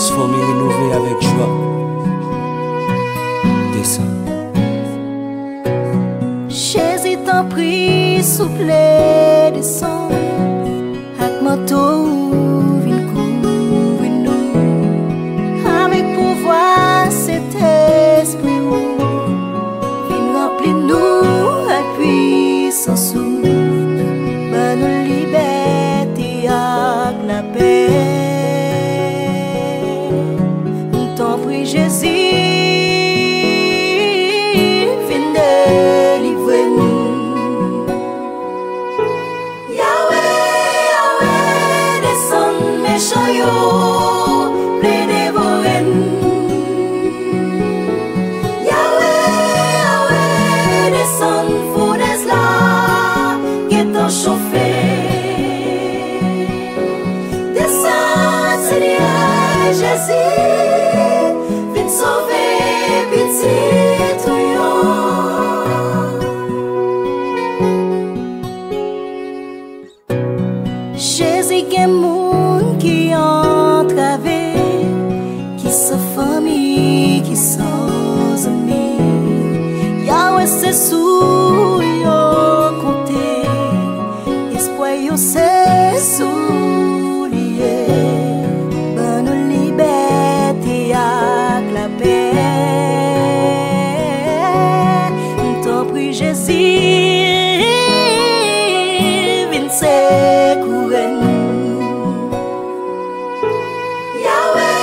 transformer, rénover avec joie. Descends. Jésus t'en prie, souple, descend. Avec manteau, viens couvrir nous. Avec pouvoir, cet esprit, viens remplir nous avec puissance. Ben nous liberté avec la paix. Nous t'en prie, Jésus. Jésus est monde qui entravé, qui sa famille, qui sans amis. Yahweh c'est sous yo compté, espoir yo c'est sous lié. Bonne liberté avec la paix. T'en prie Jésus, viens secourir nous. Yahweh,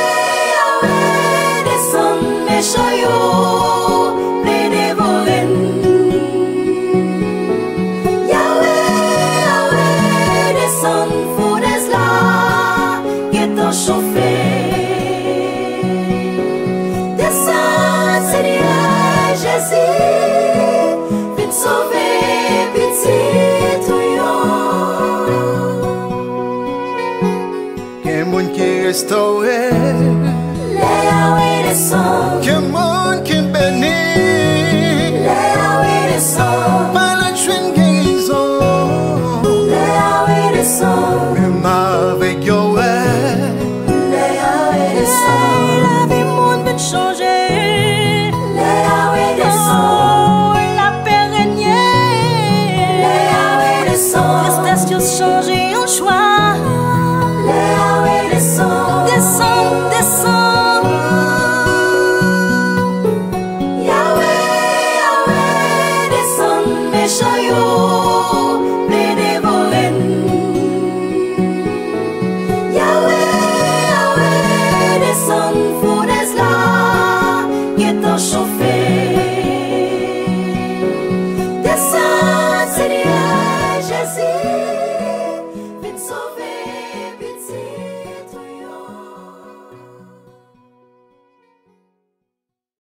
Yahweh, descend méchant yo, plein dévorer nous. Yahweh, Yahweh, descend foudres là, qui t'en chauffé. Descend Seigneur Jésus, viens sauver petit tout yo. Quel monde qui restaure, Les Yahweh descend.